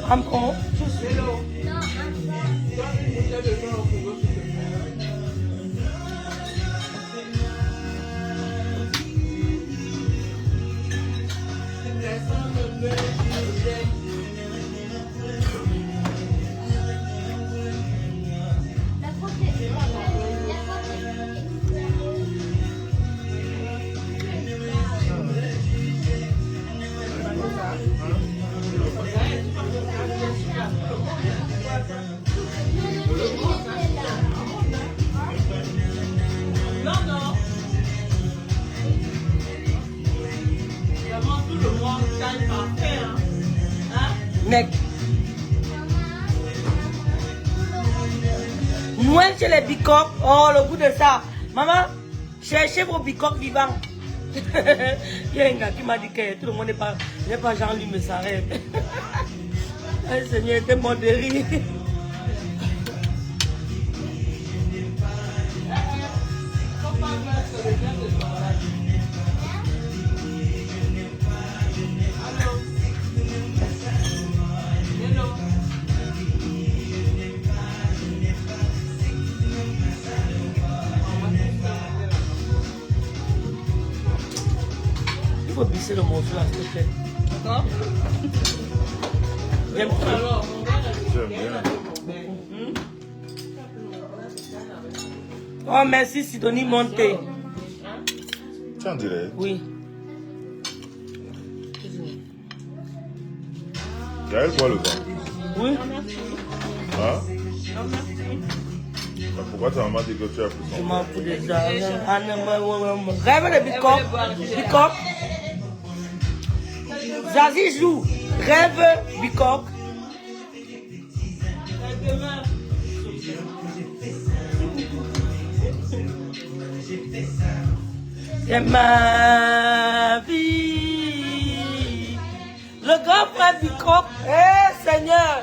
Un bon. Noël chez les bicoques. Oh, le goût de ça. Maman, cherchez vos bicoques vivants. Il y a un gars qui m'a dit que tout le monde n'est pas Jean-Louis me s'arrête. Le Seigneur était mort de rire. Il faut bisser le morceau là, s'il te plaît. D'accord? J'aime bien. Oh, merci Sidonie Monté. Tu en dirais? Oui. Gaël boit le vin. Oui. Hein? Pourquoi ta maman dit que tu as pris son Je m'en fous des argent. Rêve de bicoque. Bicoque. Zazie joue. Rêve bicoque. C'est ma vie. Le grand frère bicoque. Eh Seigneur.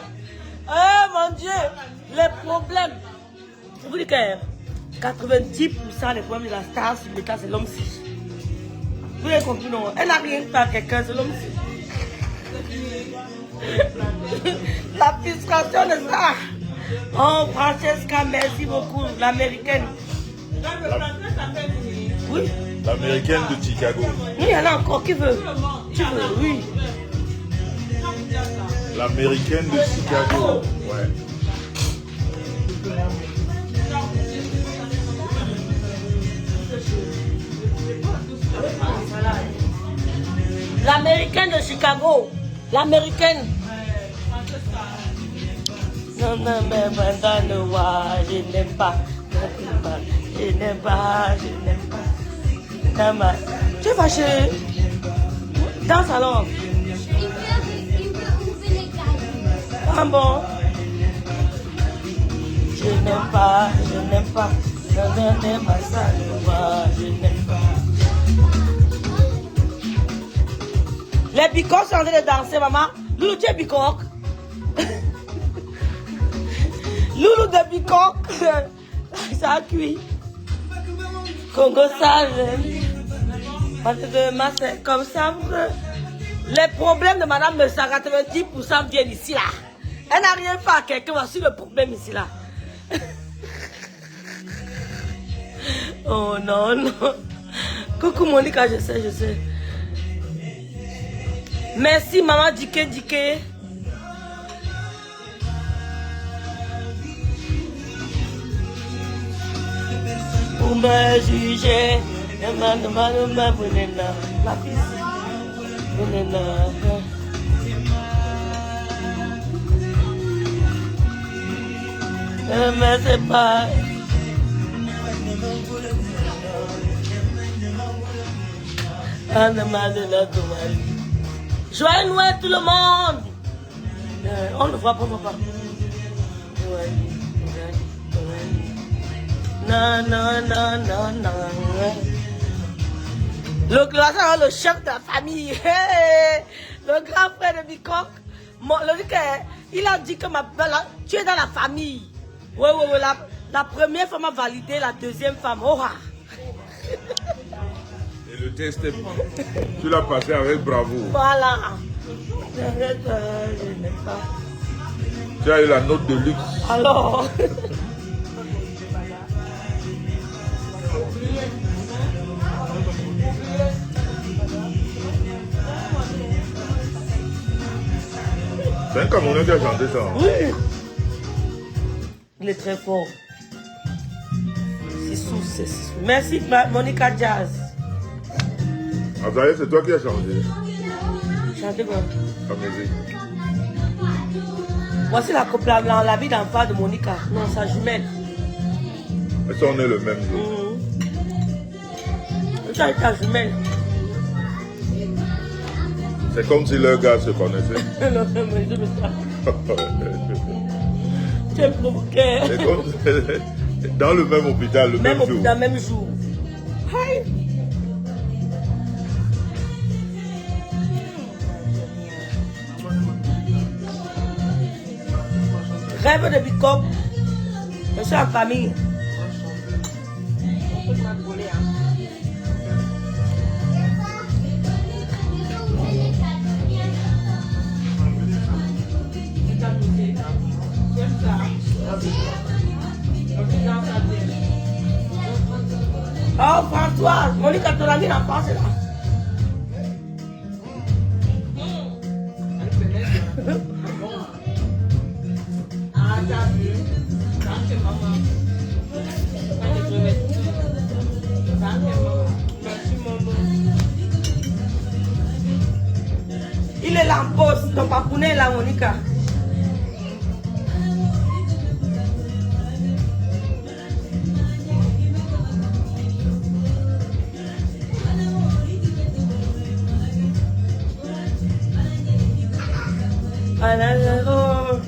Eh mon Dieu. Les problèmes. Je vous dis que 90% des problèmes de la star sur l'état, c'est l'homme-ci. Vous avez compris, non? Elle n'a rien fait à quelqu'un, c'est l'homme-ci. La frustration de ça. Oh, Francesca, merci beaucoup. L'américaine. Oui. L'américaine de Chicago. Oui, il y en a encore qui veut. Tu veux, oui. L'américaine de Chicago. Ouais. L'américaine de Chicago. L'américaine. Non, non, mais dans le roi, je n'aime pas. Je n'aime pas, je n'aime pas. Non, mais tu es fâché. Danse alors. Ah bon? Je n'aime pas, je n'aime pas. Non, non, n'aime pas ça, je n'aime pas. Les bicoques sont en train de danser, maman. Loulou, tu es bicoque. Loulou de bicoque. Ça a cuit. Congo sage. Parce que c'est comme ça. Les problèmes de madame de 90% viennent ici là. Elle n'a rien fait à quelqu'un. Voici le problème ici là. Oh non, non. Coucou Monica, je sais, je sais. Merci maman Dike Dike. Pour me juger, la fille. Mais c'est pas. Joyeux Noël tout le monde. On ne voit pas, papa. Non, non, non, non, non. Le chef de la famille. Le grand frère de Bicoque. Il a dit que tu es dans la famille. Oui, oui, oui. La première femme a validé, la deuxième femme. Oh, ah. Et le test, tu l'as passé avec bravo. Voilà. Je n'aime pas. Tu as eu la note de luxe. Alors. C'est un Camerounais qui a chanté ça. Hein? Oui. Il est très fort. C'est sous, c'est sous. Merci Monica Jazz. Ah, ça y est, c'est toi qui as chanté Chantez quoi? la musique. Voici la vie d'enfant de Monica. Non, sa jumelle. Elles sont nées le même jour. Ça est ta jumelle. C'est comme si leurs gars se connaissaient. Non, mais je me tu es provoqué. C'est comme dans le même hôpital, le même jour. Hôpital, même jour. Hi. Rêve de Bicop. Je suis en famille. Oh François, Monica, ton ami d'enfance est là. Il est là en pause, ton papounet est là, Monica. Oh.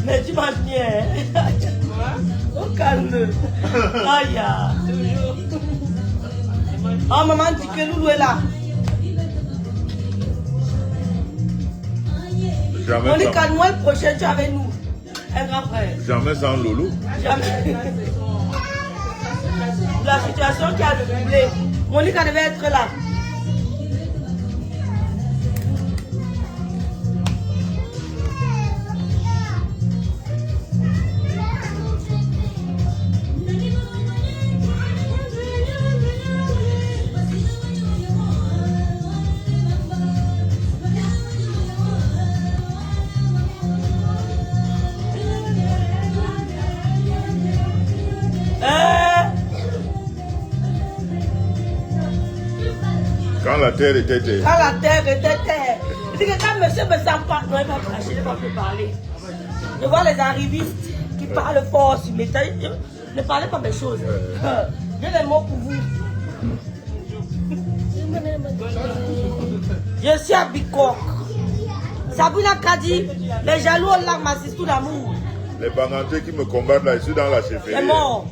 Mais tu manges bien. Oh, calme. Aïe. Oh, maman dit que Loulou est là. Jamais Monica, Noël prochain, tu es avec nous. Un grand frère. Jamais sans Loulou. Jamais. La situation qui a doublé. Monica devait être là. Quand la terre était terre. Quand la terre était terre. Je dis que quand monsieur me sent pas, non, il va me lâcher, il va me parler. Je vois les arrivistes qui parlent fort sur mes tailles. Ne parlez pas mes choses. J'ai les mots pour vous. Je suis à Bicok. Sabrina Kadi, les jaloux ont larmes assistent tout d'amour. Les bangantés qui me combattent là, je suis dans la chefferie. C'est mort.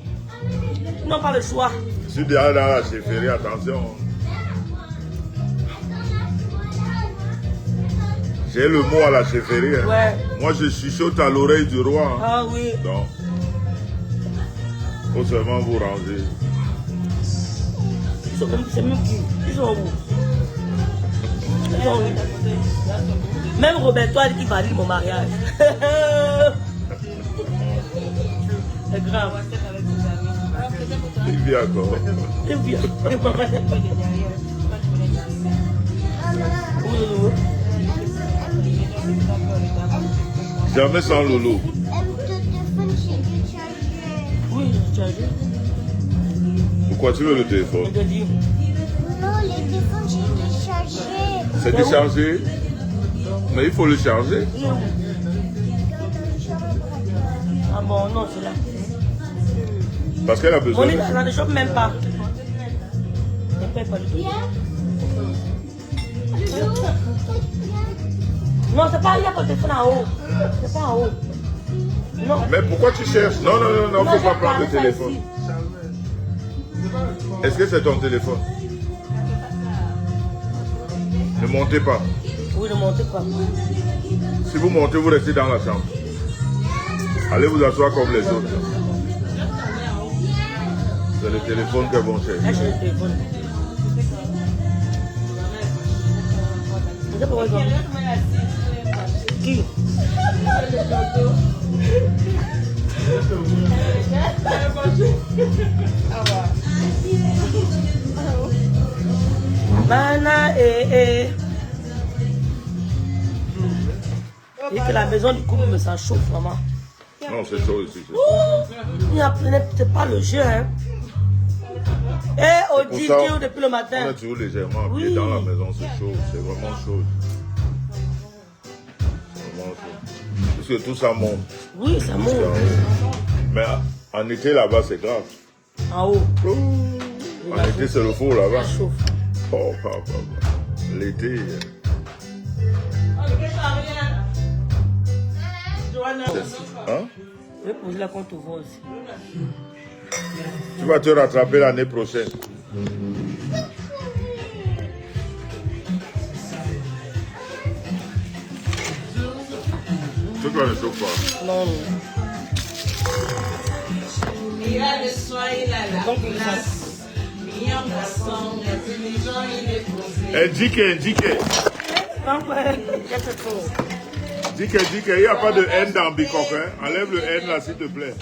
Ils n'ont pas le choix. Je suis déjà dans la chefferie, attention. J'ai le mot à la chefferie. Hein. Ouais. Moi, je chuchote à l'oreille du roi. Hein. Ah oui. Donc, faut seulement vous ranger. C'est même qui? Ils sont où? Ils sont où? Même Roberto a dit qu'il valide mon mariage. C'est grave. Il vit encore. C'est bien. Jamais sans Lolo. Oui, j'ai chargé. Pourquoi tu veux le téléphone? Je te dis. Non, le téléphone c'est déchargé. C'est déchargé. Mais il faut le charger. Ah bon, non, c'est là. Parce qu'elle a besoin. Monique, ça ne chope même pas. Ne paye pas le tout. Non, c'est pas, il y a ton téléphone en haut. C'est pas en haut. Non. Mais pourquoi tu cherches? Non, non, non, non, faut pas prendre le téléphone. Est-ce que c'est ton téléphone? Ne montez pas. Oui, ne montez pas. Si vous montez, vous restez dans la chambre. Allez vous asseoir comme les autres. C'est le téléphone que vont chercher. Là, j'ai le téléphone. Je sais pas où ils vont. jure. Mana et que la maison du couple me s'en chauffe vraiment. Non, c'est chaud ici. Il n'y a peut-être pas le jeu, hein. Et au Pour ça, DJ depuis le matin. On est toujours légèrement habillé dans la maison, c'est chaud. C'est vraiment chaud. C'est vraiment chaud. Parce que tout ça monte. Oui, ça monte. Mais en été là-bas, c'est grave. En haut. En été, c'est le four là-bas. Ça chauffe. Oh, papa. L'été. Hein? Je vais poser la compte au voix aussi. Tu vas te rattraper l'année prochaine. Ce qu'on ne chauffe pas. Non, non. Il a le soin, il a la place. Mignon garçon, intelligent, il est posé. Dike. Dike, il n'y a pas de haine dans Bicok. Hein? Enlève le haine là, s'il te plaît.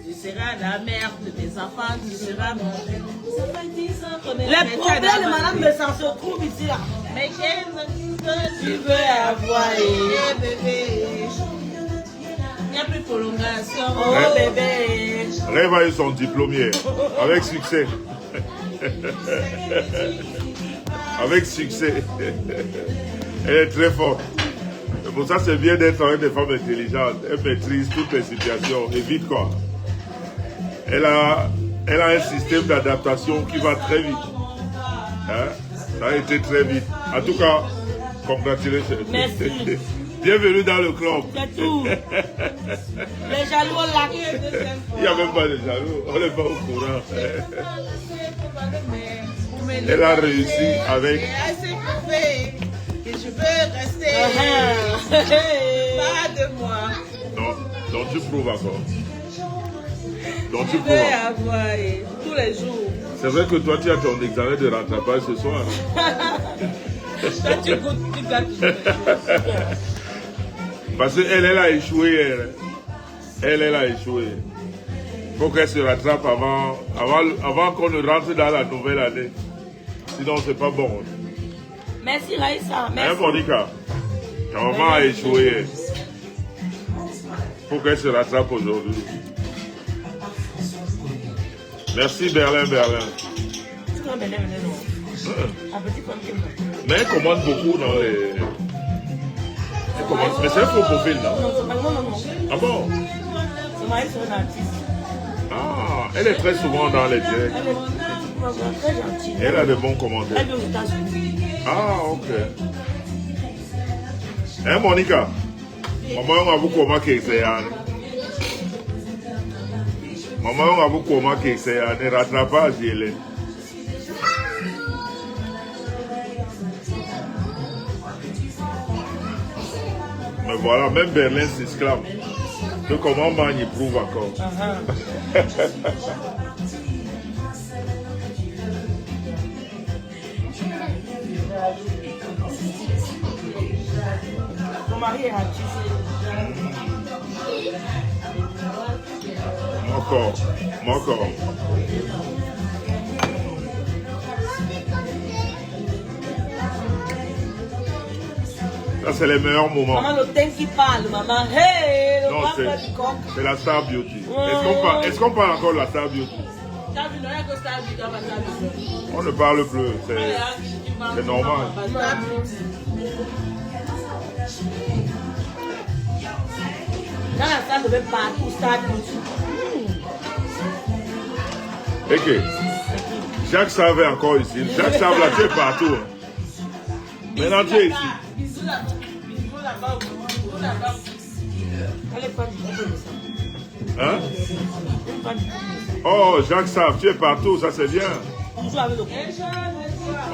Tu seras la mère de tes enfants, tu seras mon père. Ça fait 10 ans qu'on est Les problèmes de madame me s'en se trouvent ici. Là. Mais j'aime que tu veux avoir, bébé. Il n'y a plus de prolongation. Oh bébé. Rêve a eu son diplôme hier, avec succès. Avec succès. Elle est très forte. Et pour ça, c'est bien d'être avec des femmes intelligentes. Elle maîtrise toutes les situations. Et vite, quoi. Elle a un système d'adaptation qui va très vite. Hein? Ça a été très vite. En tout cas, congratulations. Merci. Bienvenue dans le club. C'est tout. Les jaloux là. Il n'y a même pas de jaloux. On n'est pas au courant. Elle a réussi avec... C'est assez prouvé que je veux rester. Pas de moi. Non, donc tu prouves encore. Donc tu Je prouves veux encore. avoir tous les jours. C'est vrai que toi, tu as ton examen de rattrapage ce soir. Toi, tu goûtes, tu gâtes toujours les choses. Parce qu'elle, elle a échoué. Elle a échoué. Il faut qu'elle se rattrape avant qu'on ne rentre dans la nouvelle année. Sinon, c'est pas bon. Merci Raïssa. Hein, Merci. Monica? Ta maman a échoué. Il faut qu'elle se rattrape aujourd'hui. Merci Berlin. Tu vas mener, non. Un petit comme Mais elle commande beaucoup dans les... Elle commande... Mais c'est un faux profil, non? Non. Ah bon? C'est Maïs, c'est un artiste. Ah, elle est très souvent dans les directs. Elle est très gentille. Elle a de bons commentaires. Elle est aux États-Unis. Ah, ok. Hein, Monica? Maman, on a beaucoup remarqué que c'est Anne. Maman, on a beaucoup remarqué que c'est Anne. Rattrapage, il est. Mais voilà, même Berlin s'exclame. Que comment man y prouve encore. Mon mari est artiste. Mon corps. Ça, c'est les meilleurs moments. Maman, le thème qui parle, maman. Hey, le Non, grand frère du coq. c'est la Star Beauty. Ouais. Est-ce qu'on parle encore de la Star Beauty? On ne parle plus. C'est normal. Dans la salle, devait partout, ça, Ok. Jacques savait encore ici. Jacques savait là, tu es partout. Hein. Maintenant, tu es ici. Elle est pas du tout de ça. Hein? Elle est pas du tout de ça. Oh, Jacques Save, tu es partout, ça c'est bien. Toujours avec le coq.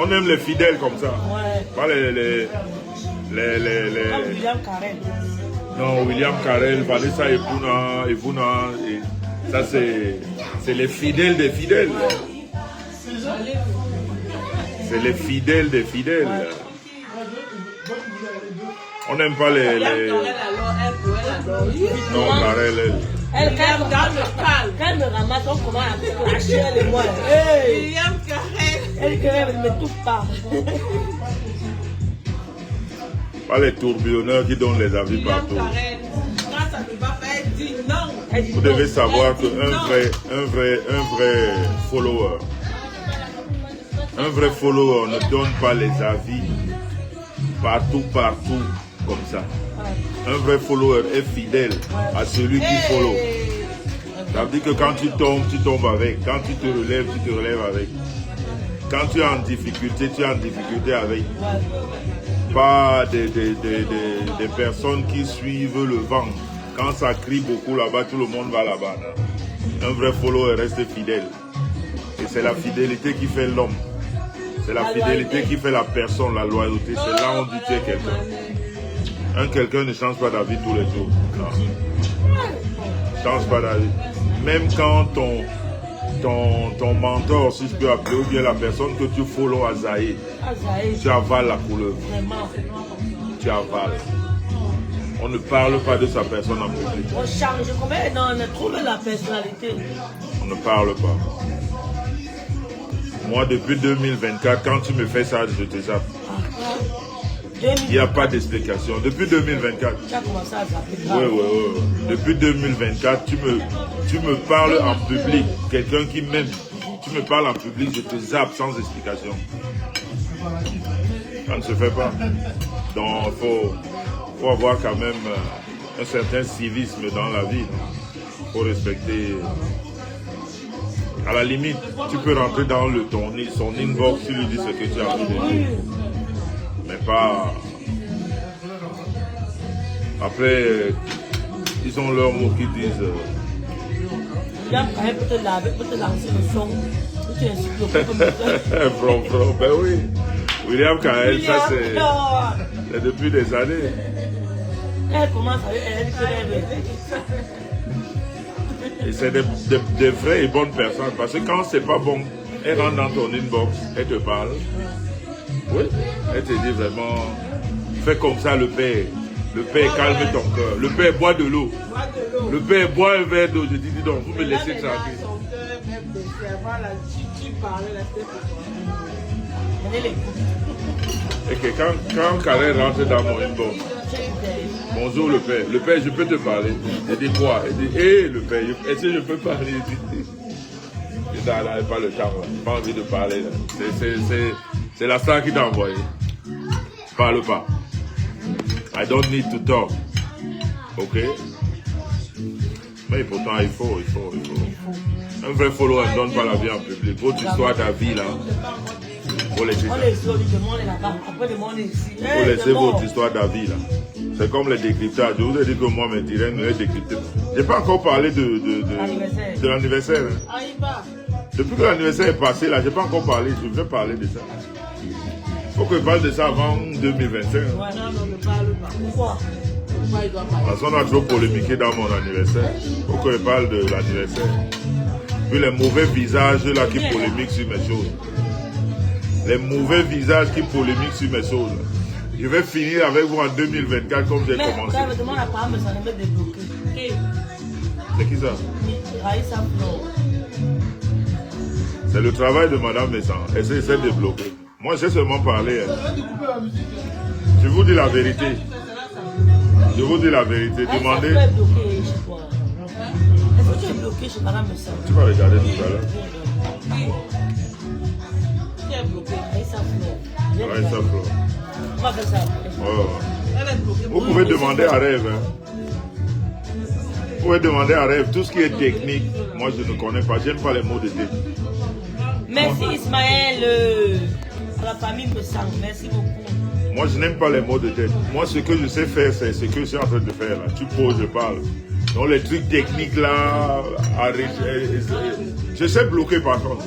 On aime les fidèles comme ça. Ouais. Pas les... Comme William Carrel. Non, William Carrel, Vanessa Evuna, et ça c'est les fidèles des fidèles. C'est les fidèles des fidèles. On n'aime pas les... Alors, elle adore. Non, Karel, Elle, quand elle me ramasse, on commence à clasher, elle et moi. Hey! William Karel. Elle ne me touche pas. pas les tourbillonneurs qui donnent les avis William partout. Karel. Quand ça ne va pas, elle dit non. Vous devez savoir qu'un vrai follower, un vrai follower ne donne pas les avis partout comme ça. Un vrai follower est fidèle à celui qui follow. Ça veut dire que quand tu tombes avec. Quand tu te relèves avec. Quand tu es en difficulté, tu es en difficulté avec. Pas des personnes qui suivent le vent. Quand ça crie beaucoup là-bas, tout le monde va là-bas. Un vrai follower reste fidèle. Et c'est la fidélité qui fait l'homme. C'est la fidélité qui fait la personne, la loyauté. C'est là où on dit tu es quelqu'un. Quelqu'un ne change pas d'avis tous les jours. Non. Change pas d'avis. Même quand ton mentor, si je peux appeler, ou bien la personne que tu follow à Zahir, tu avales la couleur. Tu avales. On ne parle pas de sa personne en public. On change, on trouve la personnalité. On ne parle pas. Moi, depuis 2024, quand tu me fais ça, je te zappe. Il n'y a pas d'explication. Depuis 2024. Tu as commencé à zapper. Oui. Depuis 2024, tu me parles en public. Quelqu'un qui m'aime. Tu me parles en public, je te zappe sans explication. Ça ne se fait pas. Donc, il faut avoir quand même un certain civisme dans la vie. Il faut respecter. À la limite, tu peux rentrer dans son inbox, tu lui dis ce que tu as envie de dire. Mais pas... Après, ils ont leurs mots qui disent... William Karel peut te laver, peut te lancer le son. Tu es Bro, ben oui. William Karel, ça c'est depuis des années. Elle commence avec elle. Et c'est des vraies et bonnes personnes. Parce que quand c'est pas bon, elle rentre dans ton inbox, elle te parle. Oui. Elle te dit vraiment, fais comme ça le père. Le père calme ton cœur. Le père boit de l'eau. Le père boit un verre d'eau. Je dis donc, vous me laissez tranquille. Et que quand Karel rentre dans mon inbox, bonjour le père. Le père, je peux te parler. Je dis quoi? Il dit, hé le père, est-ce que je peux parler? Je dis, là, pas le temps, j'ai pas envie de parler. C'est la star qui t'a envoyé. Parle pas. I don't need to talk. Ok? Mais pourtant, il faut. Un vrai follower ne donne pas la vie en public. Votre histoire, ta vie là. Faut laisser ça. Faut laisser votre histoire de vie là. C'est comme les décryptages. Je vous ai dit que moi, mes tiraines ne les décryptent pas. J'ai pas encore parlé de l'anniversaire. Hein. Depuis que l'anniversaire est passé là, j'ai pas encore parlé. Je vais parler de ça. Faut que je parle de ça avant 2025. Non, ne parle pas. Pourquoi? Parce qu'on a trop polémiqué dans mon anniversaire. Faut que je parle de l'anniversaire. Puis les mauvais visages là qui polémiquent sur mes choses. Les mauvais visages qui polémiquent sur mes choses. Je vais finir avec vous en 2024 comme j'ai commencé. C'est qui ça? C'est le travail de Madame Messan. Elle essaie de bloquer. Moi, j'ai seulement parlé. Je vous dis la vérité. Je vous dis la vérité. Demandez. Est-ce que tu es bloqué chez Madame Messan? Tu vas regarder tout à l'heure. Qui est bloqué? Aïssa Flo. On va faire ça. Elle est bloquée. Vous pouvez demander à Rêve. Hein. Vous pouvez demander à Rêve. Tout ce qui est technique, moi je ne connais pas. J'aime pas les mots de tête. Merci Ismaël. La famille me sent. Merci beaucoup. Moi je n'aime pas les mots de tête. Moi ce que je sais faire, c'est ce que je suis en train de faire là. Tu poses, je parle. Donc les trucs techniques là, je sais bloquer par contre.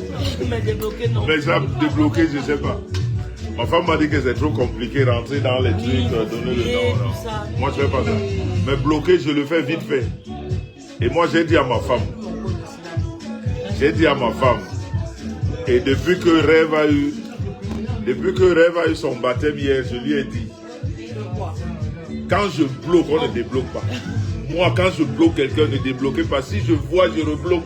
Mais débloquer non. Mais ça, débloquer, je sais pas. Ma femme m'a dit que c'est trop compliqué rentrer dans les trucs, donner le nom. Non. Moi je fais pas ça. Mais bloquer, je le fais vite fait. Et moi j'ai dit à ma femme. Et depuis que Rêve a eu son baptême hier, je lui ai dit, quoi? Quand je bloque, on ne débloque pas. Moi, quand je bloque quelqu'un, ne débloquez pas. Si je vois, je rebloque.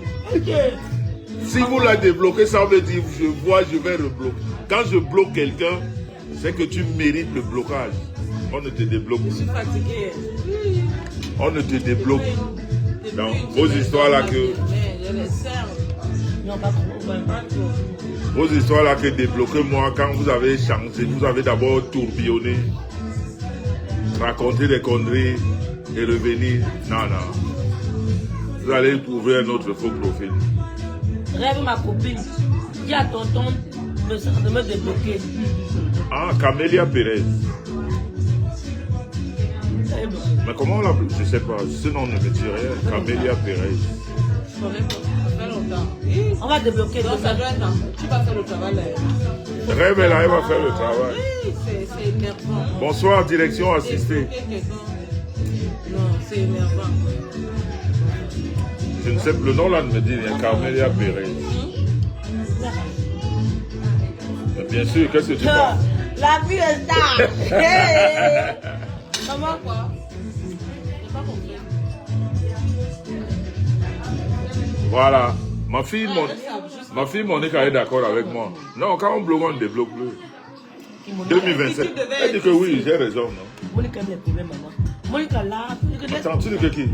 Si vous la débloquez, ça veut dire je vois, je vais rebloquer. Quand je bloque quelqu'un, c'est que tu mérites le blocage. On ne te débloque Je suis pas. fatiguée. On ne te débloque. Non, vos histoires là que... Je les serre. Non, pas trop. Pas trop. Vos histoires là que débloquez-moi quand vous avez changé, vous avez d'abord tourbillonné, raconté des conneries et revenir. Non, non. Vous allez trouver un autre faux profil. Rêve ma copine. Dis à tonton de me débloquer. Ah, Camélia Pérez. Mais comment on l'appelle? Je ne sais pas. Ce nom ne me dit rien. Camélia Pérez. Je connais pas. Ça fait longtemps. On va débloquer Donc ça doit être tu vas faire le travail là. Rêve, elle arrive à faire le travail. Oui, c'est énervant. Bonsoir, direction assistée. Débloquer quelqu'un. Non, c'est énervant. Je ne sais plus, le nom là ne me dit rien. Camélia Pérez. Mais bien sûr, qu'est-ce que tu penses? La vie est tard. Hey. Comment Quoi? J'ai pas compris. Voilà. Ma fille Monique est d'accord avec moi. Non, quand on bloque, on ne débloque plus. 2027. Elle dit que oui, j'ai raison, non? Monica aime les problèmes, maman. Monica là. Attends, tu dis que qui?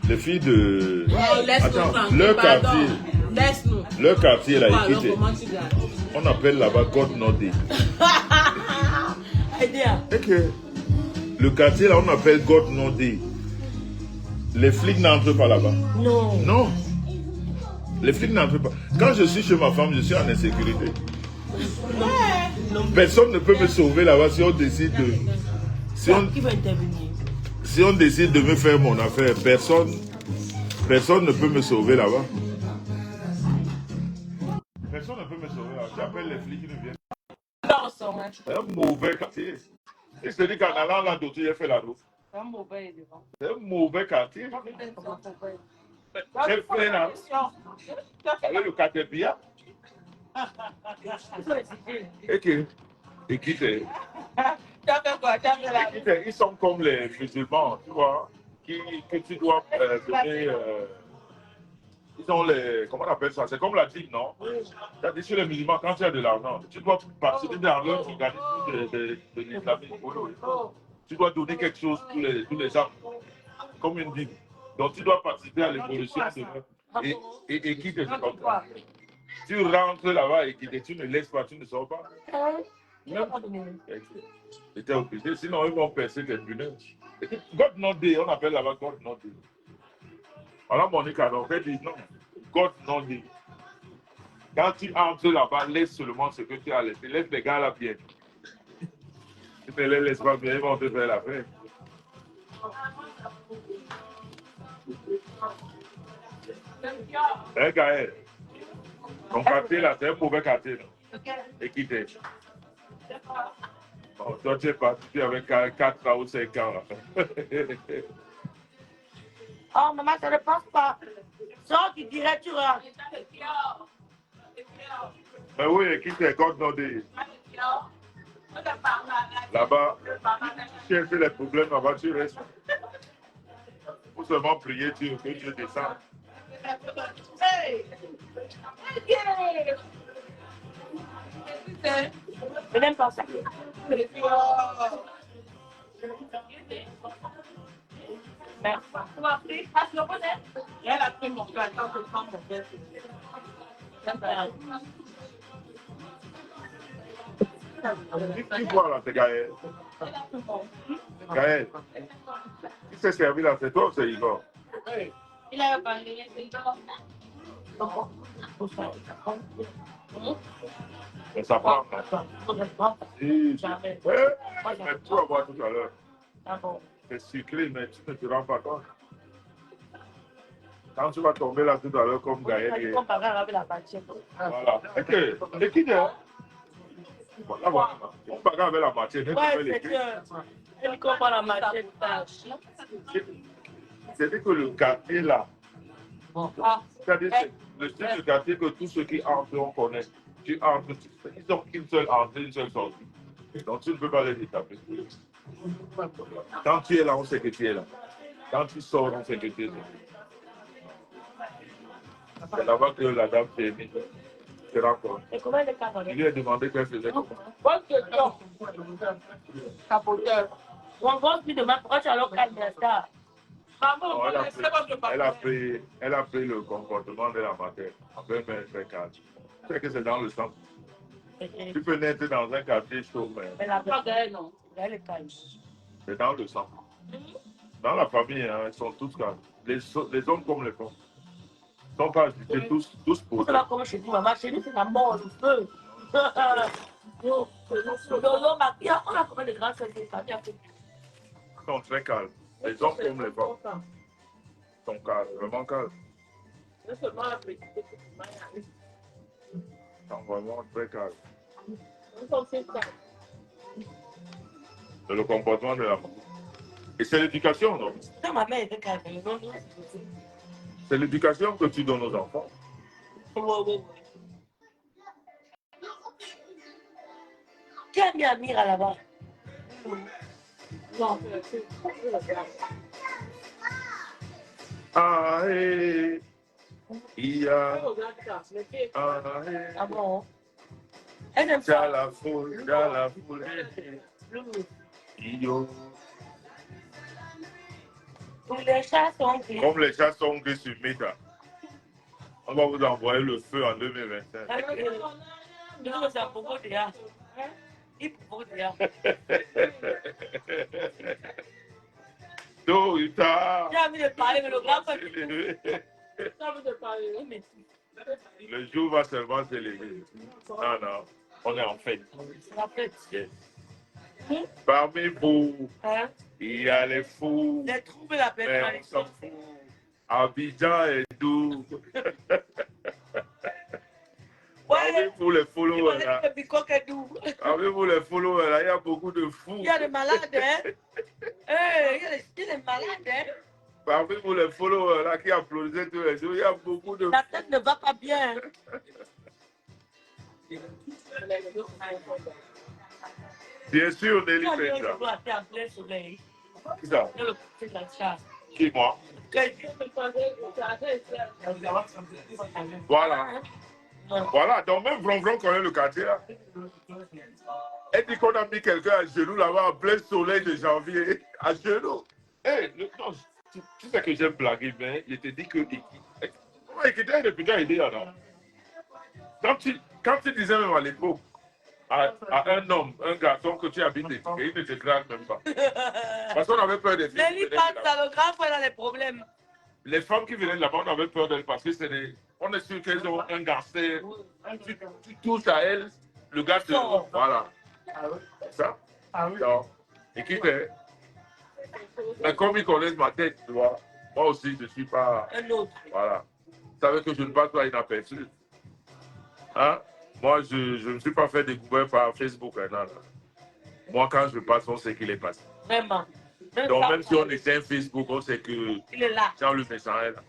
Les filles de... Non, laisse-nous Attends, tranquille, leur pardon. quartier. Laisse-nous. Leur quartier, là, Alors, écoutez. comment tu gardes? On appelle là-bas God Nordé. Idea. Et que le quartier, là, on appelle God Nordé. Les flics n'entrent pas là-bas. Non. Non. Les flics n'entrent pas. Quand je suis chez ma femme, je suis en insécurité. Personne ne peut me sauver là-bas si on décide de... Qui va intervenir? Si on décide de me faire mon affaire, personne ne peut me sauver là-bas. Personne ne peut me sauver là-bas. J'appelle les flics qui ne viennent. C'est un mauvais quartier. Et c'est dit qu'en allant là, d'autres, j'ai fait la route. C'est un mauvais quartier. C'est plein là. Avec le caterpillar. Et qui c'est? Ils sont comme les musulmans, tu vois, que tu dois donner. Ils ont les. Comment on appelle ça? C'est comme la dîme, non? C'est-à-dire, sur les musulmans, quand tu as de l'argent, tu dois participer dans leur organisme de l'islamisme. Tu dois donner quelque chose tous les ans, comme une dîme. Donc, tu dois participer à l'évolution de l'œuvre. Et quitte, c'est comme ça. Tu rentres là-bas et quitte, tu ne laisses pas, tu ne sors pas. C'était obligé, sinon ils vont percer tes punaises. God Nordé, on appelle là-bas God Nordé. Alors Monique a donc dit non, God Nordé. Quand tu entres là-bas, laisse seulement ce que tu as laissé. Laisse les gars là bien. Tu ne les laisses pas bien, ils vont te faire l'affaire. Hé Gaël, ton quartier là, c'est un mauvais quartier. Et qui t'es? Bon, toi, tu es parti avec 4 ans ou 5 ans. Là. Oh, maman, ça ne passe pas. Sors, tu dirais, tu rentres. Mais oui, qui t'es God Nordé? Là-bas, si elle fait les problèmes là-bas, tu restes. Faut seulement prier Dieu que Dieu descende. Je n'aime pas ça. Elle a pris mon cœur, attends, je prends mon verre. Qui boit là, c'est Gaël? Gaël, qui s'est servi là, c'est toi ou c'est Igor? Il a parlé, c'est C'est sa femme. Mais tu vas voir tout à l'heure. C'est sucré, mais tu ne te rends pas compte. Quand tu vas tomber là tout à l'heure comme Gaël. Voilà. Et qui est? Voilà, on bagarre avec la matière. Elle comprend la matière. C'est-à-dire que le quartier là, c'est-à-dire le style de quartier que tous ceux qui entrent, on connaît. Tu entres, ils n'ont qu'une seule entrée, une seule sortie. Donc tu ne peux pas les établir. Quand tu es là, on sait que tu es là. Quand tu sors, on sait que tu es là. C'est là-bas que la dame s'est mise. Je rencontre. Et comment les Je capotés? lui ai demandé qu'elle faisait comment. Bonne question. Capoteur. On va plus demain, pourquoi tu as alors calme ça? Maman, Non, on va laisser votre capoteur. elle a pris le comportement de la mater. Avec un très calme. Tu sais que c'est dans le sang. Tu peux naître dans un quartier chaud, mais Elle a pas d'elle, non. Elle est calme. c'est dans le sang. Dans la famille, hein, ils sont tous calmes. Les hommes comme les femmes. Ils ne sont pas agités, tous Tout posés. ça, comme chez nous, maman, chez nous, c'est la mort, le feu. On a combien de grands frères de famille? Ils sont très calmes. Les hommes comme les femmes. Ils sont calmes, vraiment calmes. Non seulement la petite, Ils sont vraiment très calmes. nous sommes ces calmes. C'est le comportement de la femme. Et c'est l'éducation, non? Quand ma mère était calme, non, non. C'est l'éducation que tu donnes aux enfants. Oui. Qui a mis Amira là-bas? Non, Ah, eh, il y a. Ah, eh. ah bon? Elle aime Dans ça. la foule, dans la foule. Yo. Les chats sont gris. Comme les chats sont gris sur Meta, on va vous envoyer le feu en 2025. Nous, c'est un beaucoup de gars. Il faut dire. Tôt ou tard. J'ai envie de parler, mais le grand frère. J'ai envie de parler. Mais Le jour va seulement s'élever. Non, on est en fête. c'est la fête. Yes. Parmi vous, Hein? il y a les fous, J'ai trouvé la mais on personnalité. s'en fout. Abidjan est doux. Parmi Ouais, vous, les il followers, m'a là, dit que Bicoque est doux. parmi vous, les followers, là, il y a beaucoup de fous. Il y a des malades, hein? Il y a des malades, hein? Parmi vous, les followers, là, qui applaudissent tous les jours, il y a beaucoup de La tête ne va pas bien. Bien sûr, Nelly Quand fait je ça. dois être en plein soleil, Qui ça? il y a le côté de la chasse. Qui, moi? Voilà. Voilà, donc même Vron connaît le quartier là. Elle dit qu'on a mis quelqu'un à genoux là-bas en plein soleil de janvier. À genoux. Non, tu sais que j'aime blaguer, mais je te dis que Ekita est depuis aidé là. Quand tu disais même à l'époque à un homme, un garçon que tu habites, il ne te craint même pas. Parce qu'on avait peur des filles. Nelly pense à le grand frère a des problèmes. Les femmes qui venaient là-bas, on avait peur d'elles parce que on est sûr qu'elles ont un gangster. Tu touches à elles, le gars te. Voilà. C'est ça. Donc, et qui fait. Mais comme ils connaissent ma tête, tu vois, moi aussi, je ne suis pas. Un autre. Voilà. Vous savez que je ne passe pas inaperçu. Hein? Moi, je ne me suis pas fait découvrir par Facebook. Hein, non. Moi, quand je passe, on sait qu'il est passé. Vraiment. Donc, même si on est un Facebook, on sait que Il est là. Jean-Luc Messan est là.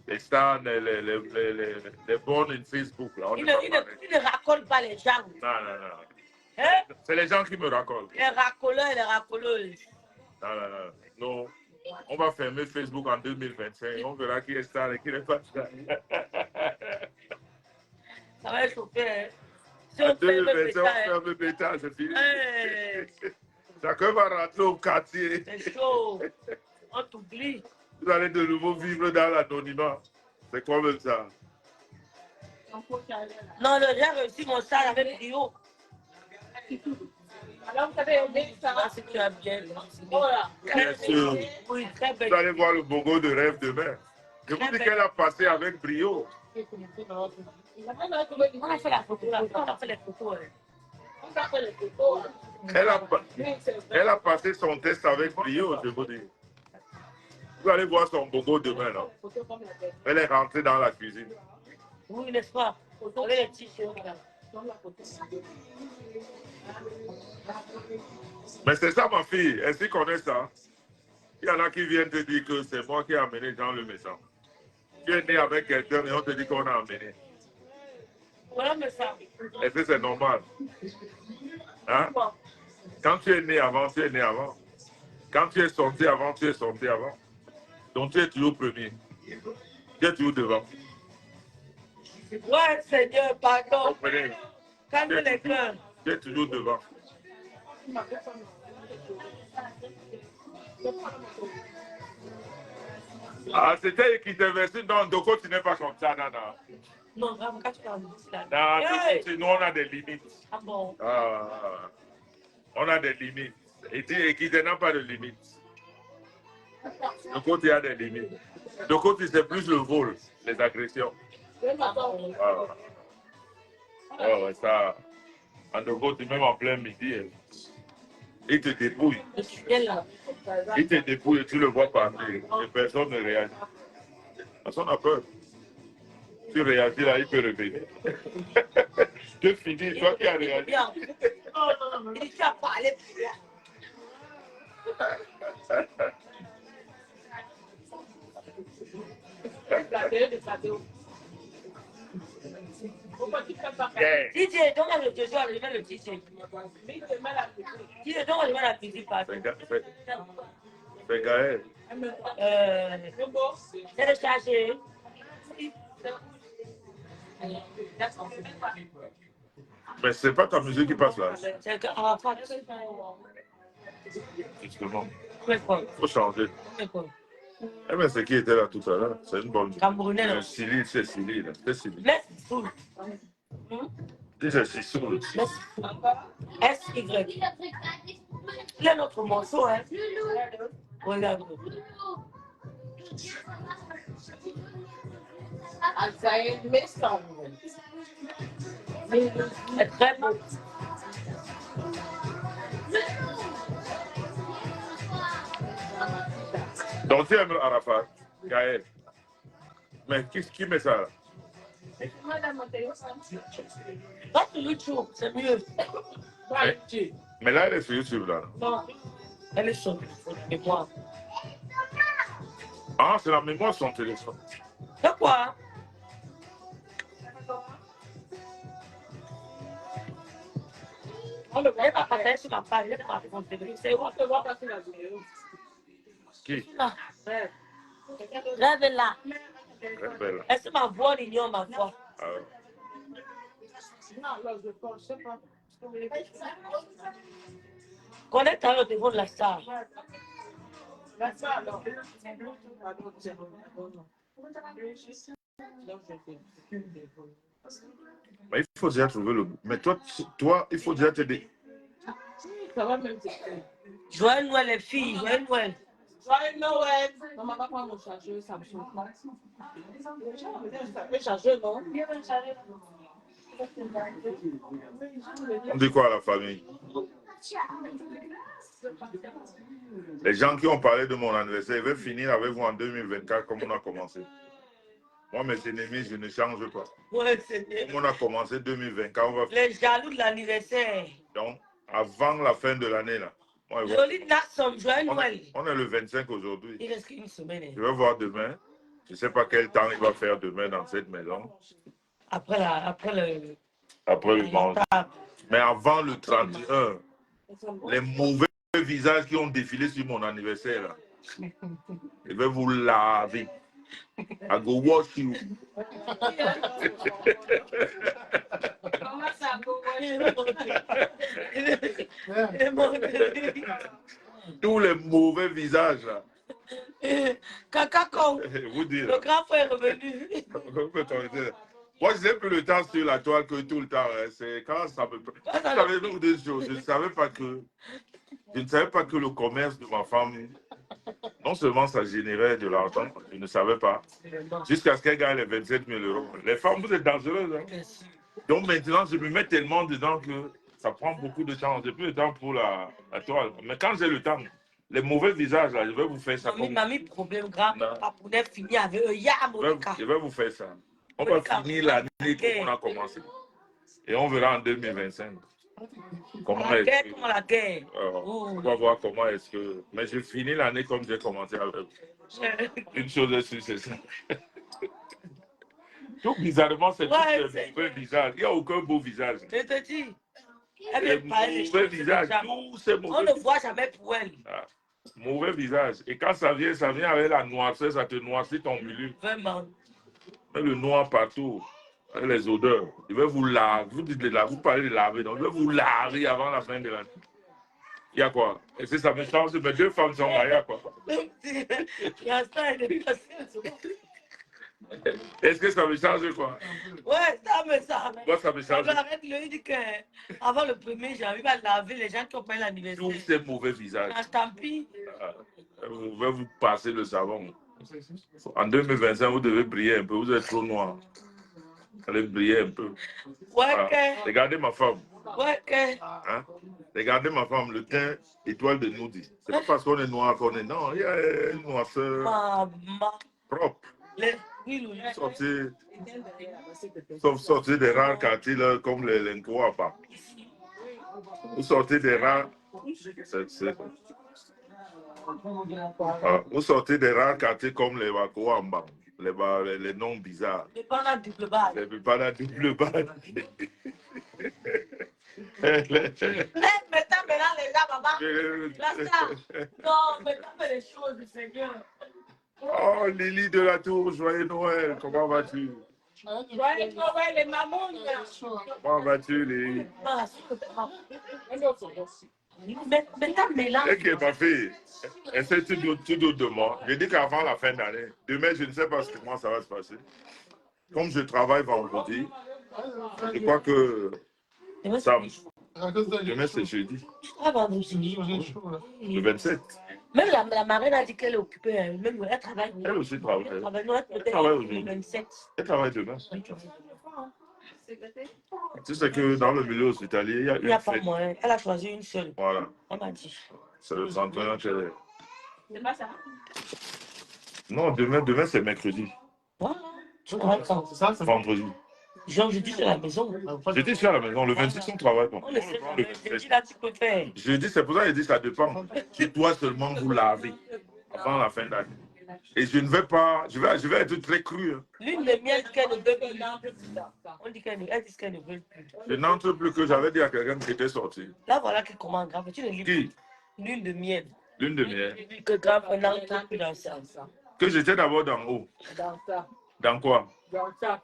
Les stars, les bonnes in Facebook, là. Il ne racole pas les gens. Non. Hein? C'est les gens qui me racontent. Les racoleurs et les racoleuses. Non. Non. On va fermer Facebook en 2025. On verra qui est star et qui n'est pas star. Ça va chauffer. Hein? Si En on fait le 2025, on bêta, ferme bêta, c'est fini. Hey. Chacun va rentrer au quartier. c'est chaud. On t'oublie. Vous allez de nouveau vivre dans l'anonymat. C'est quoi même ça? Non, j'ai réussi mon stage avec Rio. Alors, vous avez aimé ça? Ah, si tu as bien. Voilà. Bien sûr. Oui, très Vous belle. allez voir le bongo de rêve demain. Je vous dis qu'elle a passé avec brio. On a fait la photo là. On a fait les photos. On a fait les photos. Elle a passé son test avec brio, je vous dis. Vous allez voir son bongo demain. Là. Elle est rentrée dans la cuisine. Oui, n'est-ce pas? Avec les t-shirts là. Mais c'est ça, ma fille. Est-ce qu'ils connaissent ça? Il y en a qui viennent te dire que c'est moi qui ai amené Jean le méchant. Tu es né avec quelqu'un et on te dit qu'on a amené. Voilà, mais ça. Est-ce que c'est normal? Hein? Quand tu es né avant, tu es né avant. Quand tu es sorti avant, tu es sorti avant. Donc tu es toujours premier. Tu es toujours devant. Ouais, Seigneur, pardon. Comprenez? Calme les cœurs. Tu es toujours devant. Ah, c'était qui t'investit dans Doko, tu n'es pas comme ça, Nana. Non, vraiment, quand tu parles de ça. Non, Hey! nous, on a des limites. Ah bon? Ah, on a des limites. Et qui n'a pas de limites. Doko, tu as des limites. Doko, c'est plus le vol, les agressions. Ah bon? Ah. Oh, ouais, ça. En Doko, tu même en plein midi. Il te dépouille. Je suis bien là. Il te dépouille et tu le vois partir. Et personne ne réagit. Personne n'a peur. Tu réagis là, il peut revenir. Tu finis, toi qui as réagi. Bien. Oh non, non, il t'a parlé. Yeah. DJ, donne le trésor, je vais le DJ. DJ, donne la musique partout. Fais Gaël. Télécharger. Mais c'est pas ta musique qui passe là. C'est que Arafat. Justement. C'est quoi? Faut changer. C'est quoi? Eh bien, c'est qui était là tout à l'heure. C'est une bonne. Camerounais, non? Silly, c'est Silly. Là. C'est Silly. Laisse tout. C'est Sissoul. S-Y. Il est notre morceau, hein? Regarde. C'est très beau. Donc, tu aimes Arafat, Gaël. Mais qui met ça là? Va sur YouTube, c'est mieux. Mais là, elle est sur YouTube là. Non, elle est sur mémoire. Ah, c'est la mémoire de son téléphone. C'est quoi? Elle va passer sur ma page, elle va passer sur c'est où? Qui? Rêve là. Très belle. Est-ce que ma voix ignore ma voix? Ah, ouais. Connecte à l'autre niveau de la salle. Mais il faut déjà trouver le. Mais toi, il faut déjà t'aider. Joël Noël, les filles, Joël Noël. Joyeux Noël. Non, maman, prends mon chargeur, ça me chauffe. Le chargeur, non? On dit quoi à la famille? Les gens qui ont parlé de mon anniversaire, ils veulent finir avec vous en 2024 comme on a commencé. Moi, mes ennemis, je ne change pas. Ouais, Seigneur. Comme on a commencé 2024, on va Les jaloux de l'anniversaire. donc avant la fin de l'année là. Moi, Jolie Naxom, Joël Noël. on est le 25 aujourd'hui. Il reste qu'une semaine. Je vais voir demain. Je ne sais pas quel temps il va faire demain dans cette maison. Après le mange. Mais avant le 31, les mauvais visages qui ont défilé sur mon anniversaire, là, je vais vous laver. I go wash you. Comment ça, go Tous les mauvais visages, là. Caca con. Vous dire. Le grand frère est revenu. Moi, je n'ai plus le temps sur la toile que tout le temps. Hein. C'est quand ça me. Savez-vous des choses? Je ne savais pas que. Je ne savais pas que le commerce de ma femme, non seulement ça générait de l'argent, je ne savais pas. Jusqu'à ce qu'elle gagne les 27 000 €. Les femmes, vous êtes dangereuses. Hein? Donc maintenant, je me mets tellement dedans que ça prend beaucoup de temps. J'ai plus de temps pour la toile. Mais quand j'ai le temps, les mauvais visages, là, je vais vous faire ça. Mamie, problème grave. Pas pour finir avec eux. Je vais vous faire ça. On va finir l'année comme on a commencé. Et on verra en 2025. Comment la guerre, comment la guerre. On va voir comment est-ce que. Mais je finis l'année comme j'ai commencé avec. Une chose est sûre, c'est ça. Tout bizarrement, c'est tous les mauvais visages. Il n'y a aucun beau visage. Je te dis. Elle Et veut parler des mauvais choses. visage, On tous ces ne mauvais voit jamais pour elle. ah, mauvais visage. Et quand ça vient avec la noirceur, ça te noircit ton milieu. Vraiment. Et le noir partout. Et les odeurs. Il va vous laver. Vous dites de laver, vous parlez de laver. Donc, il va vous laver avant la fin de l'année. Il y a quoi? Et c'est ça me change. Mes 2 femmes sont mariées à quoi? Il y a ça, elle est passée. Est-ce que ça me change quoi? Ouais, ça me ça. Moi, ça me change. Arrête, il dit qu'avant le 1er janvier, il va laver les gens qui ont payé l'anniversaire. Tous ces mauvais visages. Ah, tant pis. Vous pouvez vous passer le savon. En 2025, vous devez briller un peu. Vous êtes trop noir. Vous allez briller un peu. Ouais, Regardez ma femme. ouais, Hein? Regardez ma femme, le teint étoile de Noudi. C'est pas parce qu'on est noir qu'on est. Non, il y a une noirceur maman. propre. Oui. Sortir des rares quartiers là, comme les Nkwapa. Vous sortez des rares. Vous sortez des rares quartiers comme les Wakouamba, les noms bizarres. Les bananes double balle. Les bananes double balle. Maintenant, les gars, maman. Non, maintenant, les choses du Seigneur. Oh, Lily de la Tour, joyeux Noël, comment vas-tu? Joyeux Noël, les mamans. Comment vas-tu, Lily? Ok, ma fille, est-ce que tu doutes de moi? Je dis qu'avant la fin d'année, demain, je ne sais pas comment ça va se passer. Comme je travaille vendredi, je crois que demain, c'est jeudi. Le 27. Même la marraine a dit qu'elle est occupée. Même elle travaille. Elle aussi travaille. Elle travaille aujourd'hui. le 27. Elle travaille demain. Tu sais que dans le milieu hospitalier, il y a Il n'y a une pas fête. moyen. Elle a choisi une seule. Voilà. On m'a dit. C'est le 31 qu'elle est. C'est pas ça? Non, demain c'est mercredi. Voilà. Tu travailles quand? Vendredi. Genre, je dis c'est à la maison. J'étais ici à la maison. Le 26, on travaille pas. On le sait. Je dis là, tu peux faire. Je dis, c'est pour ça que je dis ça dépend. Tu dois seulement vous laver avant la fin d'année. Et je ne vais pas, je vais être très cru. Hein. L'une de miel qu'elle ne veut plus. On dit qu'elle dit qu'elle ne veut plus. Je n'entre plus que j'avais dit à quelqu'un qui était sorti. Là, voilà qui commence grave. Tu ne lis Qui? L'une de miel. L'une de miel. Que grave, on n'entre plus dans ça. Que j'étais d'abord d'en haut. Dans ça. Dans quoi? Dans ça.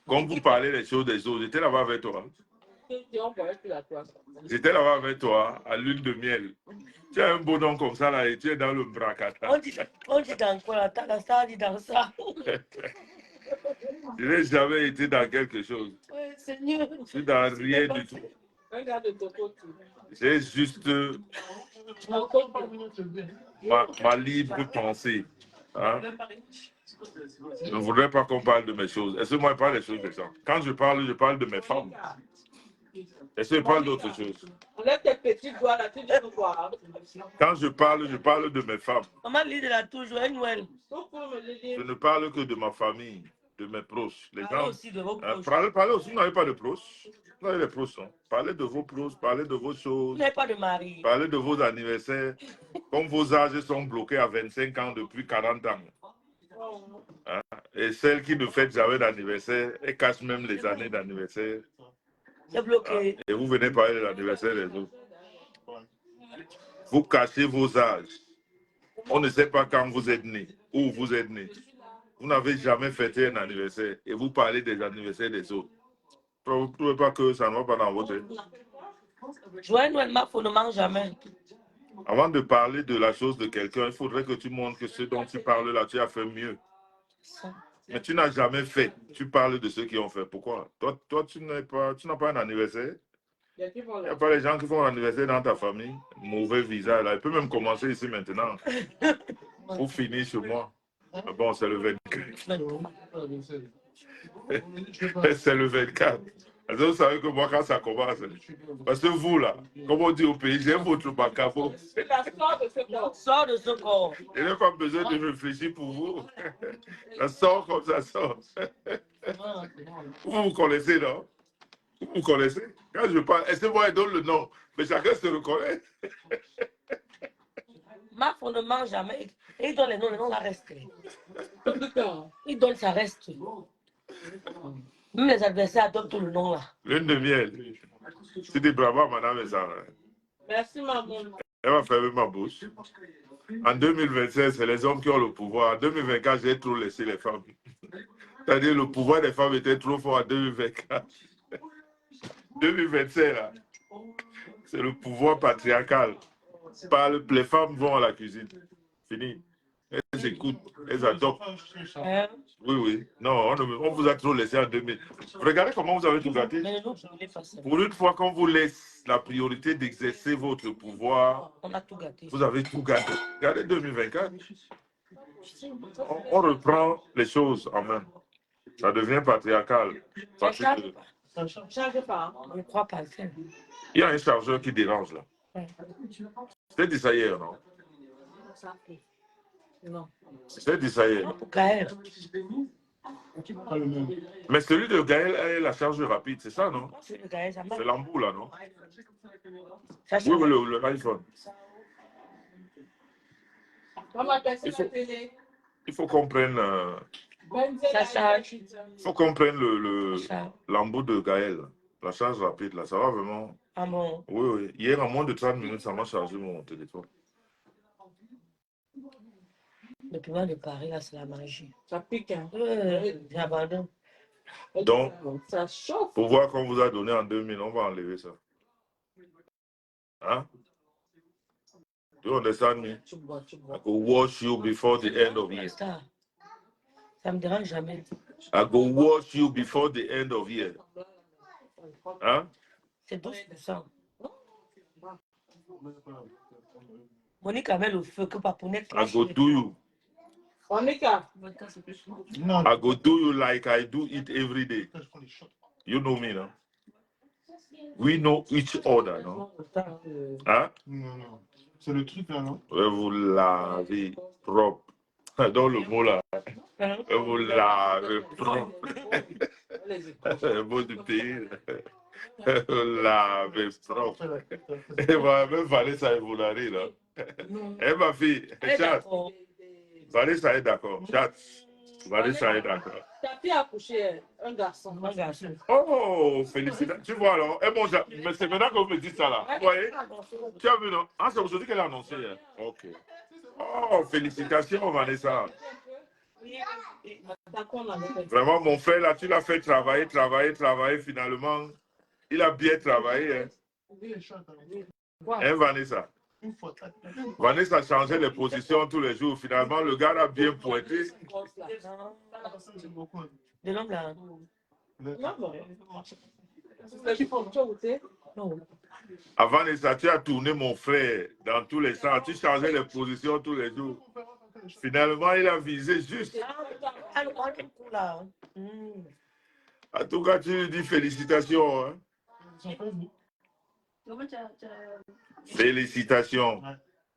Quand vous parlez des choses des autres, j'étais là-bas avec toi. J'étais là-bas avec toi, à l'une de miel. Tu as un beau nom comme ça là et tu es dans le bracata. On dit dans quoi là? Dans ça, dit dans ça. Je n'ai jamais été dans quelque chose. Oui, Seigneur. Je suis dans rien du tout. J'ai juste ma libre pensée. Hein? Je ne voudrais pas qu'on parle de mes choses. Est-ce que moi je parle des choses des gens? Quand je parle de mes femmes. Est-ce que je parle d'autre chose? Enlève tes petits doigts là, tu dis quoi? Quand je parle de mes femmes. Maman lit de la tour, joyeux Noël. Je ne parle que de ma famille, de mes proches. Les gens. Aussi de vos proches. Parlez aussi, vous n'avez pas de proches. Vous avez des proches. Hein? Parlez de vos proches, parlez de vos choses. Vous n'avez pas de mari. Parlez de vos anniversaires. Comme vos âges sont bloqués à 25 ans depuis 40 ans. Hein? Et celles qui ne fêtent jamais d'anniversaire, elles cachent même les années d'anniversaire. C'est bloqué. Et vous venez parler de l'anniversaire des autres. Vous cachez vos âges. On ne sait pas quand vous êtes né, où vous êtes né. Vous n'avez jamais fêté un anniversaire et vous parlez des anniversaires des autres. Vous ne trouvez pas que ça ne va pas dans votre tête? Joyeux Noël, ma fille ne mange jamais. Avant de parler de la chose de quelqu'un, il faudrait que tu montres que ce dont tu parles là, tu as fait mieux. Mais tu n'as jamais fait. Tu parles de ceux qui ont fait. Pourquoi? Toi tu n'as pas un anniversaire. Il n'y a pas les gens qui font un anniversaire dans ta famille. Mauvais visage. Là. Il peut même commencer ici maintenant. Pour finir chez moi. Mais bon, c'est le 24. C'est le 24. Vous savez que moi, quand ça commence, parce que vous, là, comme on dit au pays, j'aime votre macabo. C'est la sort de ce corps. Sort de ce corps. Je n'ai pas besoin de réfléchir pour vous. Ça sort comme ça sort. Vous connaissez, non? Vous connaissez? Quand je parle, est-ce que moi, je donne le nom? Mais chacun se reconnaît. Ma fille ne mange jamais. Et il donne les noms là reste. Il donne, ça reste. Même les adversaires adoptent le nom là. Lune de miel. Tu dis bravo à madame et ça. Merci, maman. Elle va fermer ma bouche. En 2026, c'est les hommes qui ont le pouvoir. En 2024, j'ai trop laissé les femmes. C'est-à-dire le pouvoir des femmes était trop fort en 2024. 2027, là, c'est le pouvoir patriarcal. Les femmes vont à la cuisine. Fini. Elles écoutent, elles adoptent. Oui, oui. Non, on vous a trop laissé en 2000. Regardez comment vous avez tout gâté. Pour une fois qu'on vous laisse la priorité d'exercer votre pouvoir, on a tout gâté. Vous avez tout gâté. Regardez 2024. On reprend les choses en main. Ça devient patriarcal. Parce que Change pas. On ne croit pas. il y a un chargeur qui dérange là. C'était dit ça hier, non? Non. C'était dit ça hier. Gaël. Mais celui de Gaël a la charge rapide, c'est ça, non? Celui de Gaël, ça marche. C'est l'embout là, non? Ça, Oui, oui, le iPhone. Maman, personne la télé. Il faut qu'on prenne, ça charge. l'embout de Gaël. La charge rapide, là, ça va vraiment. Ah bon? Oui, oui. Hier, en moins de 30 minutes, ça m'a chargé mon téléphone. Le pouvoir de Paris, là, c'est la magie. Ça pique, hein? J'abandonne. Donc, ça chauffe. pour voir qu'on vous a donné en 2000, on va enlever ça. Hein? Do you understand me? I go wash you before the end of year. Ça me dérange jamais. I go wash you before the end of year. Hein? C'est 12%. Monique avait le feu que Papounet. I go do you. Monica. I go do you like I do it every day. You know me, no? We know each other, no? Hein? Non, non. C'est le truc là, non? Vous lavez propre. Dans le mot là. Vous lavez propre. Le mot du pays. Vous lavez propre. Et moi, même Vanessa, vous l'avez là. Eh ma fille, chat. Vanessa est d'accord. Chat. Vanessa est d'accord. Ta fille a accouché un garçon. Un garçon. Oh, félicitations. Tu vois alors, eh bon, mais c'est maintenant que vous me dites ça là. Vous voyez? Tu as vu, non? Ah, c'est aujourd'hui qu'elle a annoncé. Hein? Ok. Oh, félicitations, Vanessa. Vraiment, mon frère là, tu l'as fait travailler. Finalement, il a bien travaillé. Hein, hein Vanessa? Vanessa changeait les positions tous les jours. Finalement, le gars a bien pointé. De l'homme là. À Vanessa, tu as tourné mon frère dans tous les sens. Tu changeais les positions tous les jours. Finalement, il a visé juste. En tout cas, tu lui dis félicitations. Hein? Félicitations.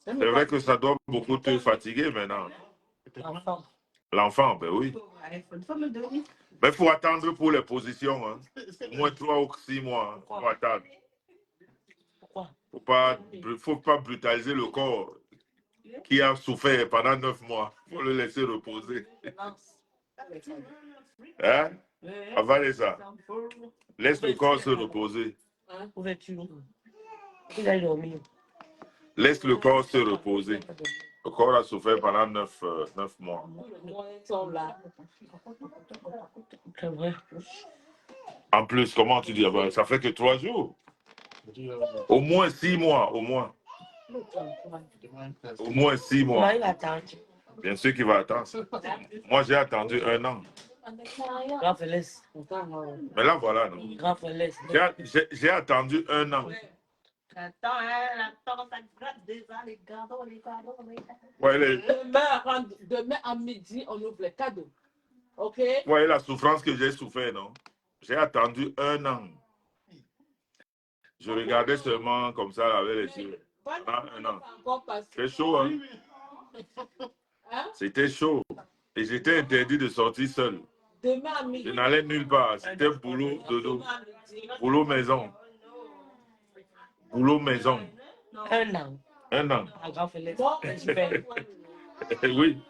C'est vrai que ça doit beaucoup te fatiguer maintenant. L'enfant, ben oui. Mais il faut attendre pour les positions. Hein. Au moins 3 ou 6 mois. Il faut attendre. Pourquoi? Faut pas brutaliser le corps qui a souffert pendant 9 mois. Il faut le laisser reposer. Hein? Avant ça. Laisse le corps se reposer. Ouverture. Il a dormi. Laisse le corps se reposer. Le corps a souffert pendant 9 mois. C'est vrai. En plus, comment tu dis? Ça fait que 3 jours. Au moins 6 mois, au moins. Au moins 6 mois. Il attend. Bien sûr qu'il va attendre. Moi, j'ai attendu 1 an. Grand Félix. Mais là, voilà, non? Grand Félix. J'ai attendu 1 an. Ouais, Demain à midi, on ouvre les cadeaux. OK? Ouais, la souffrance que j'ai souffert, non? J'ai attendu 1 an. Je regardais seulement comme ça avec les yeux. Pendant 1 an. C'était chaud, hein? C'était chaud. Et j'étais interdit de sortir seul. Je n'allais nulle part. C'était boulot, dodo. Boulot maison. Boulot maison. 1 an. 1 an. À Grand Félix. Oui.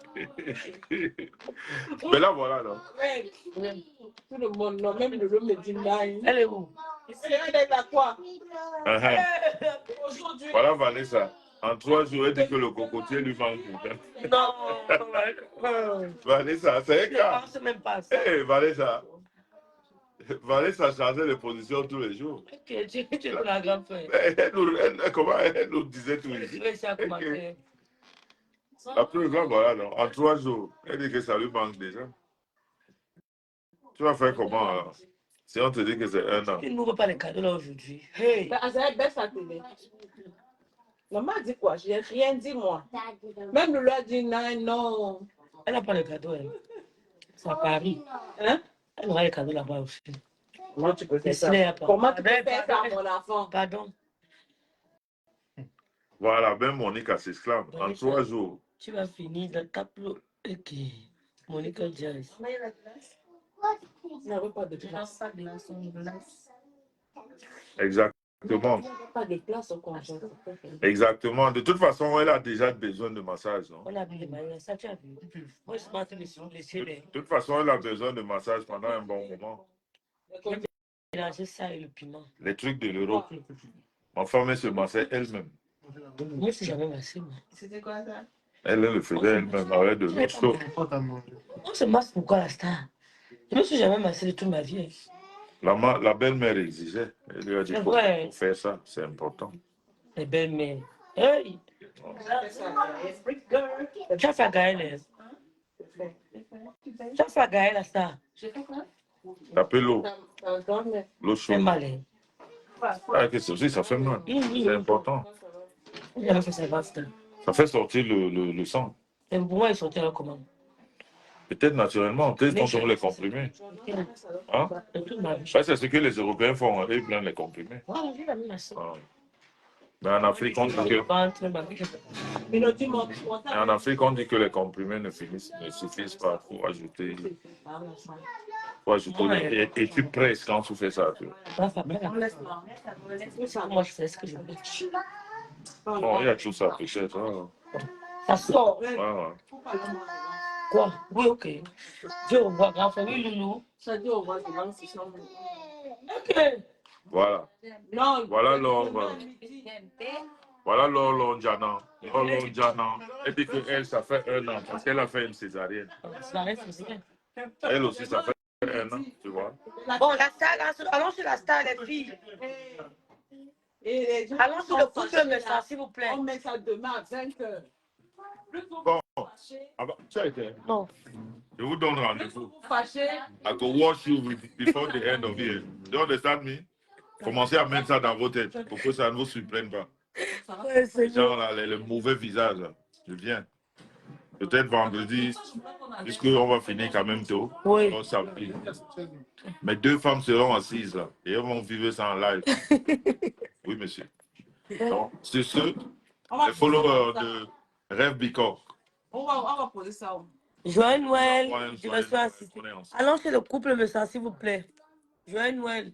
Mais là, voilà, non? Tout le monde, non, même le me dit là. Elle est où? Elle est à quoi? Uh-huh. Aujourd'hui. Voilà Vanessa. En 3 jours, elle dit que le cocotier lui manque. Non, Vanessa, c'est un je ne cas. pense même pas à ça. Hey, Vanessa. Vanessa changeait de position tous les jours. Ok, tu es la grande frère. Elle nous disait tout Je ici. vais essayer à commenter. La preuve, voilà, non. En 3 jours, elle dit que ça lui manque déjà. Tu vas faire comment alors? Si on te dit que c'est 1 an. Tu n'ouvres pas les cadeaux là aujourd'hui. Hey! Elle baisse sa télé. Maman a dit quoi? Je n'ai rien dit, moi. Même le a dit non, non. Elle n'a pas les cadeaux, elle. C'est à Paris. Hein? Elle aura les cadeaux là-bas aussi. Comment tu peux faire ça? Laisse-les à part. Comment tu peux faire ça, Pardon. mon enfant? Pardon. Voilà, même Monique s'exclame. En 3 jours. Tu vas finir dans ta plou. Ok. Monica Jazz. Tu n'avais pas de place. Exactement. Pas de place au congé. Exactement. De toute façon, elle a déjà besoin de massage. Non? On a vu les maillots. Ça, tu as vu. Moi, je suis en train de laisser les. De toute façon, elle a besoin de massage pendant un bon moment. Mélanger ça et le piment. Les trucs de l'Europe. Ma femme, elle se massait elle-même. Moi, je suis jamais massé, moi. C'était quoi ça? Elle le faisait elle-même avec de l'eau chaude. On se masse pourquoi la star? Je ne me suis jamais massé de toute ma vie. La belle-mère exigeait. Elle lui a dit C'est faut vrai. faire ça, c'est important. Les belles-mères. Hey! Tu as fait à Gaël. Tu as fait à Gaël, la star. Taper l'eau C'est chaude. malin. Ah, que ceci, ça fait mal. C'est important. J'avais fait ça vaste. Ça fait sortir le sang. Et pour moi, ils sont là comment? Peut-être naturellement, peut-être quand on les comprimés. Hein? De toute ma vie. Ça, c'est ce que les Européens font. Ils prennent les comprimés. Voilà, j'ai la même massé. Ah. Mais en Afrique, on dit que, en Afrique, on dit que les comprimés ne suffisent pas. Il faut ajouter et tu presses quand tu fais ça. Tu vois. Moi, je fais ce que je veux. Bon, il y a tout ça, peut-être. Ah. Ça sort. Ah. Quoi? Oui, ok. Je revois grand frère. Oui, Loulou. Ça dit au revoir, c'est ça. Ok. Voilà. Non, Voilà l'homme. Voilà Lolonjana. Lolonjana. Elle dit qu'elle, ça fait 1 an parce qu'elle a fait une césarienne. Ça reste aussi. Elle aussi, ça fait 1 an, tu vois. Bon, la star, allons sur la star, les filles. et les gens Allons sur le couple message, s'il vous plaît. on met ça demain à 20h. Bon, ah bah, tu as été. Non. Je vous donne rendez-vous. Fâché. I go wash you before the end of it. Do you understand me? Commencez à mettre ça dans vos têtes pour que ça ne vous surprenne pas. Ouais, c'est Genre là, le mauvais visage, là. Je viens. Peut-être vendredi, puisqu'on va finir quand même tôt. Oui. On s'appuie. Mes 2 femmes seront assises là et elles vont vivre ça en live. Oui, monsieur. Donc, c'est ceux, les followers de Rêve Bicor. On va poser ça. Joyeux Noël. Ouais, Je vais assister. on est ensemble. Allons chez le couple message, s'il vous plaît. Joyeux Noël.